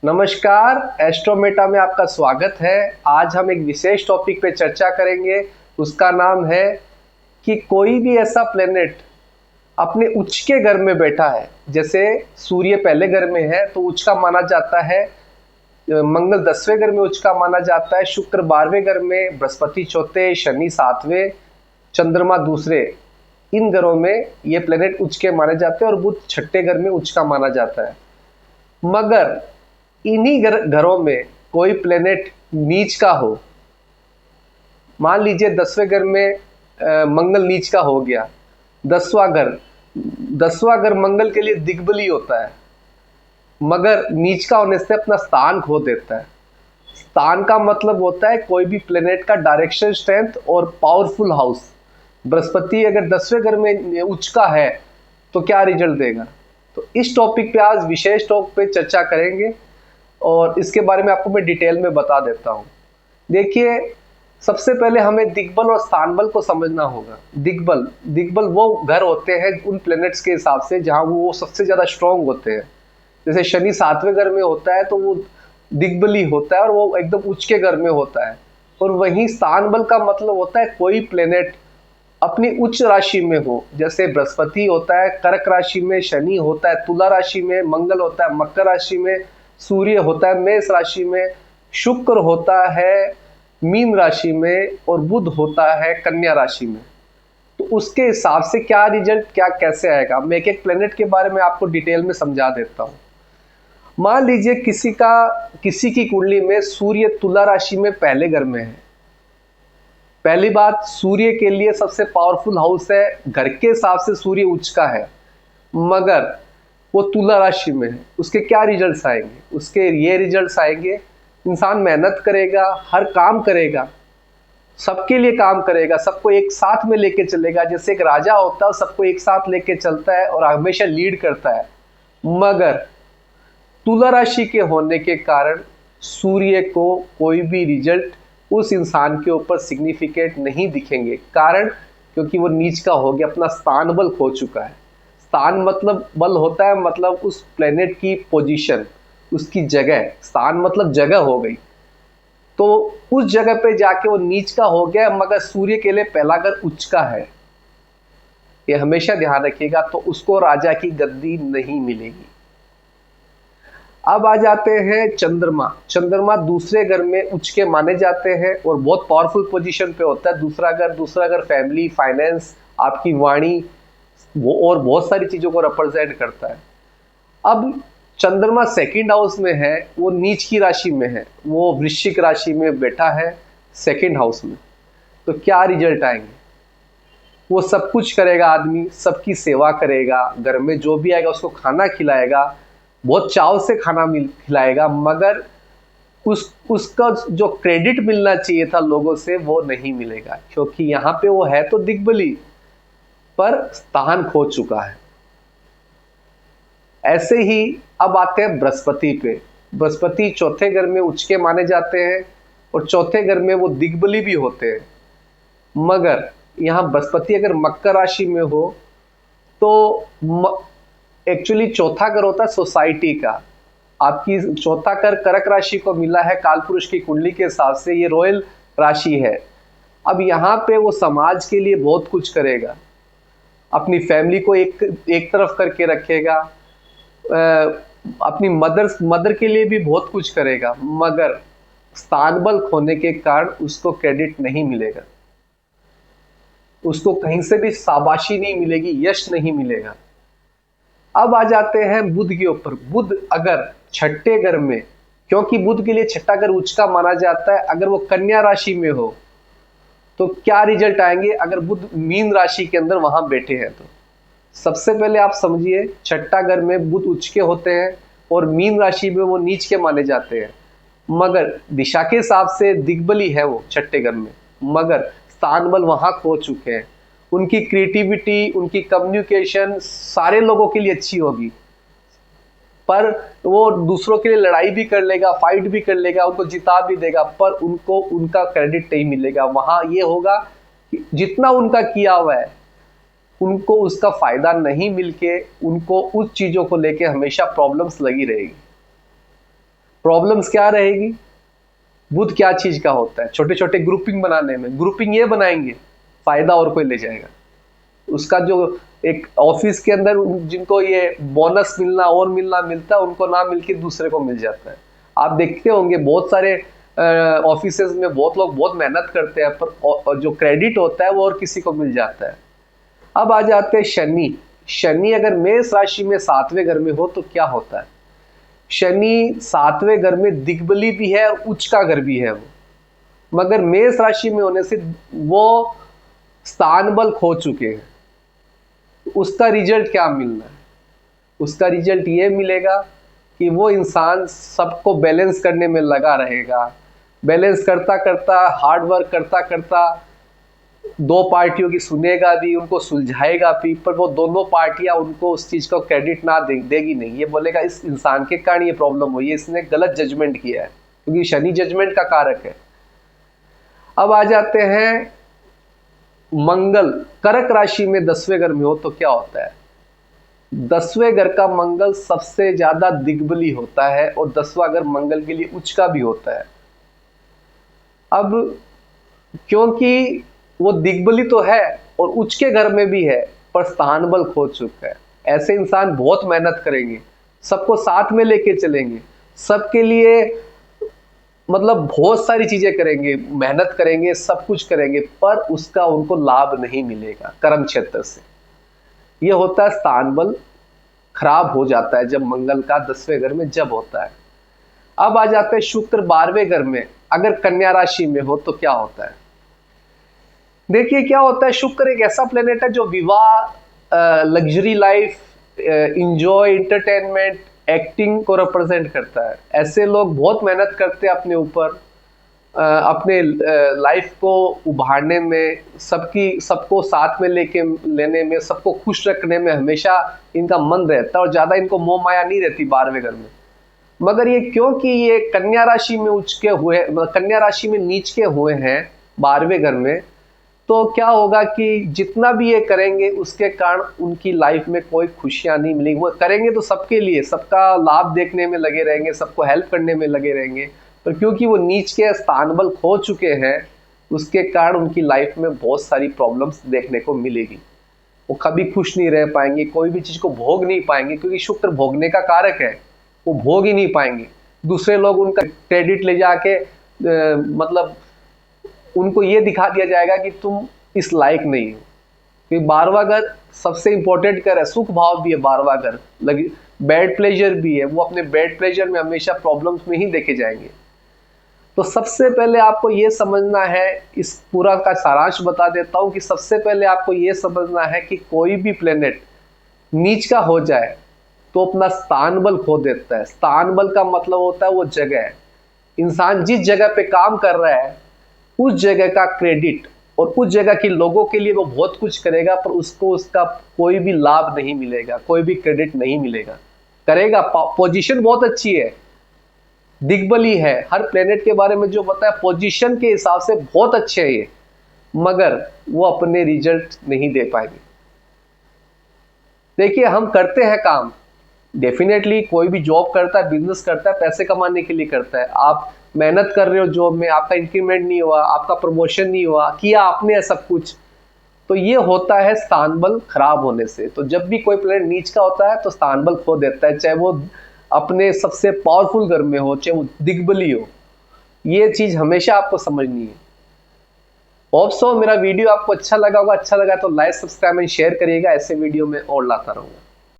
नमस्कार, एस्ट्रोमेटा में आपका स्वागत है। आज हम एक विशेष टॉपिक पे चर्चा करेंगे। उसका नाम है कि कोई भी ऐसा प्लेनेट अपने उच्च के घर में बैठा है। जैसे सूर्य पहले घर में है तो उच्च का माना जाता है, मंगल 10वें घर में उच्च का माना जाता है, शुक्र 12वें घर में, बृहस्पति चौथे, शनि 7वें, चंद्रमा दूसरे। इन घरों में ये प्लेनेट उच्च के माने जाते हैं और बुध 6ठे घर में उच्च का माना जाता है। मगर इन्हीं घरों में कोई प्लेनेट नीच का हो, मान लीजिए 10वें घर में मंगल नीच का हो गया। 10वां घर मंगल के लिए दिग्बली होता है, मगर नीच का होने से अपना स्थान खो देता है। स्थान का मतलब होता है कोई भी प्लेनेट का डायरेक्शन, स्ट्रेंथ और पावरफुल हाउस। बृहस्पति अगर 10वें घर में उच्च का है तो क्या रिजल्ट देगा। तो इस टॉपिक पे आज विशेष टॉपिक पे चर्चा करेंगे और इसके बारे में आपको मैं डिटेल में बता देता हूँ। देखिए, सबसे पहले हमें दिग्बल और स्थानबल को समझना होगा। दिग्बल वो घर होते हैं उन प्लैनेट्स के हिसाब से जहाँ वो सबसे ज़्यादा स्ट्रॉन्ग होते हैं। जैसे शनि 7वें घर में होता है तो वो दिग्बली होता है और वो एकदम उच्च के घर में होता है। और वहीं स्थानबल का मतलब होता है कोई प्लैनेट अपनी उच्च राशि में हो। जैसे बृहस्पति होता है कर्क राशि में, शनि होता है तुला राशि में, मंगल होता है मकर राशि में, सूर्य होता है मेष राशि में, शुक्र होता है मीन राशि में और बुध होता है कन्या राशि में। तो उसके हिसाब से क्या रिजल्ट क्या कैसे आएगा, मैं एक एक प्लेनेट के बारे में आपको डिटेल में समझा देता हूँ। मान लीजिए किसी की कुंडली में सूर्य तुला राशि में पहले घर में है। पहली बात, सूर्य के लिए सबसे पावरफुल हाउस है, घर के हिसाब से सूर्य उच्च का है, मगर वो तुला राशि में है। उसके क्या रिजल्ट्स आएंगे? उसके ये रिजल्ट्स आएंगे, इंसान मेहनत करेगा, हर काम करेगा, सबके लिए काम करेगा, सबको एक साथ में लेके चलेगा। जैसे एक राजा होता है सबको एक साथ लेके चलता है और हमेशा लीड करता है। मगर तुला राशि के होने के कारण सूर्य को कोई भी रिजल्ट उस इंसान के ऊपर सिग्निफिकेंट नहीं दिखेंगे। कारण क्योंकि वो नीच का हो गया, अपना स्थान बल खो चुका है। स्थान मतलब बल होता है, मतलब उस प्लेनेट की पोजीशन, उसकी जगह। स्थान मतलब जगह हो गई, तो उस जगह पे जाके वो नीच का हो गया। मगर सूर्य के लिए पहला घर उच्च का है, ये हमेशा ध्यान रखिएगा। तो उसको राजा की गद्दी नहीं मिलेगी। अब आ जाते हैं चंद्रमा दूसरे घर में उच्च के माने जाते हैं और बहुत पावरफुल पोजीशन पे होता है। दूसरा घर फैमिली, फाइनेंस, आपकी वाणी, वो और बहुत सारी चीजों को रिप्रेजेंट करता है। अब चंद्रमा सेकंड हाउस में है, वो नीच की राशि में है, वो वृश्चिक राशि में बैठा है सेकंड हाउस में। तो क्या रिजल्ट आएंगे? वो सब कुछ करेगा, आदमी सबकी सेवा करेगा, घर में जो भी आएगा उसको खाना खिलाएगा, बहुत चाव से खाना खिलाएगा, मगर उसका जो क्रेडिट मिलना चाहिए था लोगों से वो नहीं मिलेगा, क्योंकि यहाँ पे वो है तो दिग्बली पर स्थान खो चुका है। ऐसे ही अब आते हैं बृहस्पति पे। बृहस्पति चौथे घर में उच्च के माने जाते हैं और चौथे घर में वो दिग्बली भी होते हैं। मगर यहाँ बृहस्पति अगर मकर राशि में हो तो एक्चुअली चौथा घर होता है सोसाइटी का। आपकी चौथा घर कर्क राशि को मिला है कालपुरुष की कुंडली के हिसाब से, ये रॉयल राशि है। अब यहाँ पे वो समाज के लिए बहुत कुछ करेगा, अपनी फैमिली को एक तरफ करके रखेगा, अपनी मदर के लिए भी बहुत कुछ करेगा, मगर स्थान बल खोने के कारण उसको क्रेडिट नहीं मिलेगा, उसको कहीं से भी शाबाशी नहीं मिलेगी, यश नहीं मिलेगा। अब आ जाते हैं बुध के ऊपर। बुध अगर 6ठे घर में, क्योंकि बुध के लिए 6ठा घर उच्च का माना जाता है, अगर वो कन्या राशि में हो तो क्या रिजल्ट आएंगे? अगर बुध मीन राशि के अंदर वहां बैठे हैं तो सबसे पहले आप समझिए, 6ठा घर में बुध उच्च के होते हैं और मीन राशि में वो नीच के माने जाते हैं, मगर दिशा के हिसाब से दिग्बली है वो 6ठे घर में, मगर स्थान बल वहां खो चुके हैं। उनकी क्रिएटिविटी, उनकी कम्युनिकेशन सारे लोगों के लिए अच्छी होगी, पर वो दूसरों के लिए लड़ाई भी कर लेगा, फाइट भी कर लेगा, उनको जिता भी देगा, पर उनको उनका क्रेडिट नहीं मिलेगा। वहां ये होगा कि जितना उनका किया हुआ है उनको उसका फायदा नहीं मिलके उनको उस चीजों को लेके हमेशा प्रॉब्लम्स लगी रहेगी। प्रॉब्लम्स क्या रहेगी? बुध क्या चीज का होता है? छोटे छोटे ग्रुपिंग बनाने में, ग्रुपिंग ये बनाएंगे, फायदा और कोई ले जाएगा। उसका जो एक ऑफिस के अंदर जिनको ये बोनस मिलना और मिलना मिलता है, उनको ना मिलके दूसरे को मिल जाता है। आप देखते होंगे बहुत सारे ऑफिसेज में बहुत लोग बहुत मेहनत करते हैं, पर जो क्रेडिट होता है वो और किसी को मिल जाता है। अब आ जाते हैं शनि। शनि अगर मेष राशि में 7वें घर में हो तो क्या होता है? शनि 7वें घर में दिग्बली भी है और उच्च का घर भी है वो, मगर मेष राशि में होने से वो स्थान बल खो चुके हैं। उसका रिजल्ट क्या मिलना है? उसका रिजल्ट ये मिलेगा कि वो इंसान सबको बैलेंस करने में लगा रहेगा, बैलेंस करता करता, हार्ड वर्क करता करता, दो पार्टियों की सुनेगा भी, उनको सुलझाएगा भी, पर वो दोनों पार्टियां उनको उस चीज को क्रेडिट ना देगी नहीं। ये बोलेगा इस इंसान के कारण ये प्रॉब्लम हुई है, इसने गलत जजमेंट किया है, क्योंकि शनि जजमेंट का कारक है। अब आ जाते हैं मंगल। कर्क राशि में 10वें घर में हो तो क्या होता है? 10वें घर का मंगल सबसे ज्यादा दिग्बली होता है और 10वां घर मंगल के लिए उच्च का भी होता है। अब क्योंकि वो दिग्बली तो है और उच्च के घर में भी है, पर स्थान बल खो चुका है। ऐसे इंसान बहुत मेहनत करेंगे, सबको साथ में लेके चलेंगे, सबके लिए मतलब बहुत सारी चीजें करेंगे, मेहनत करेंगे, सब कुछ करेंगे, पर उसका उनको लाभ नहीं मिलेगा कर्म क्षेत्र से। ये होता है स्थान बल खराब हो जाता है जब मंगल का 10वें घर में जब होता है। अब आ जाते हैं शुक्र 12वें घर में, अगर कन्या राशि में हो तो क्या होता है? देखिए क्या होता है, शुक्र एक ऐसा प्लेनेट है जो विवाह, luxury life, enjoy, entertainment, acting को रिप्रेजेंट करता है। ऐसे लोग बहुत मेहनत करते हैं अपने ऊपर, अपने लाइफ को उभारने में, सबको साथ में लेने में, सबको खुश रखने में हमेशा इनका मन रहता है और ज्यादा इनको मोह माया नहीं रहती 12वें घर में। मगर ये क्योंकि ये कन्या राशि में उच्च के हुए, कन्या राशि में नीच के हुए हैं 12वें घर में, तो क्या होगा कि जितना भी ये करेंगे उसके कारण उनकी लाइफ में कोई खुशियां नहीं मिलेगी। वो करेंगे तो सबके लिए, सबका लाभ देखने में लगे रहेंगे, सबको हेल्प करने में लगे रहेंगे, पर क्योंकि वो नीच के स्थान बल खो चुके हैं, उसके कारण उनकी लाइफ में बहुत सारी प्रॉब्लम्स देखने को मिलेगी। वो कभी खुश नहीं रह पाएंगे, कोई भी चीज को भोग नहीं पाएंगे, क्योंकि शुक्र भोगने का कारक है, वो भोग ही नहीं पाएंगे। दूसरे लोग उनका क्रेडिट ले जाके मतलब उनको ये दिखा दिया जाएगा कि तुम इस लायक नहीं हो। क्योंकि 12वां घर सबसे इंपॉर्टेंट घर है, सुख भाव भी है 12वां घर, बैड प्लेजर भी है, वो अपने बैड प्लेजर में हमेशा प्रॉब्लम्स में ही देखे जाएंगे। तो सबसे पहले आपको ये समझना है, इस पूरा का सारांश बता देता हूं कि सबसे पहले आपको ये समझना है कि कोई भी प्लेनेट नीच का हो जाए तो अपना स्थान बल खो देता है। स्थान बल का मतलब होता है वो जगह है, इंसान जिस जगह पे काम कर रहा है उस जगह का क्रेडिट और उस जगह के लोगों के लिए वो बहुत कुछ करेगा, पर उसको उसका कोई भी लाभ नहीं मिलेगा, कोई भी क्रेडिट नहीं मिलेगा। करेगा, पोजीशन बहुत अच्छी है, दिग्बली है, हर प्लेनेट के बारे में जो बताया पोजीशन के हिसाब से बहुत अच्छे है ये, मगर वो अपने रिजल्ट नहीं दे पाएंगे। देखिए हम करते हैं काम, डेफिनेटली कोई भी जॉब करता है, बिजनेस करता है, पैसे कमाने के लिए करता है। आप मेहनत कर रहे हो जॉब में, आपका इंक्रीमेंट नहीं हुआ, आपका प्रमोशन नहीं हुआ, किया आपने सब कुछ, तो ये होता है स्थान बल खराब होने से। तो जब भी कोई प्लेनेट नीच का होता है तो स्थान बल खो देता है, चाहे वो अपने सबसे पावरफुल घर में हो, चाहे वो दिग्बली हो। ये चीज हमेशा आपको समझनी है। होप सो मेरा वीडियो आपको अच्छा लगा होगा। अच्छा लगा तो लाइक, सब्सक्राइब एंड शेयर करिएगा, ऐसे वीडियो में और लाता रहूंगा।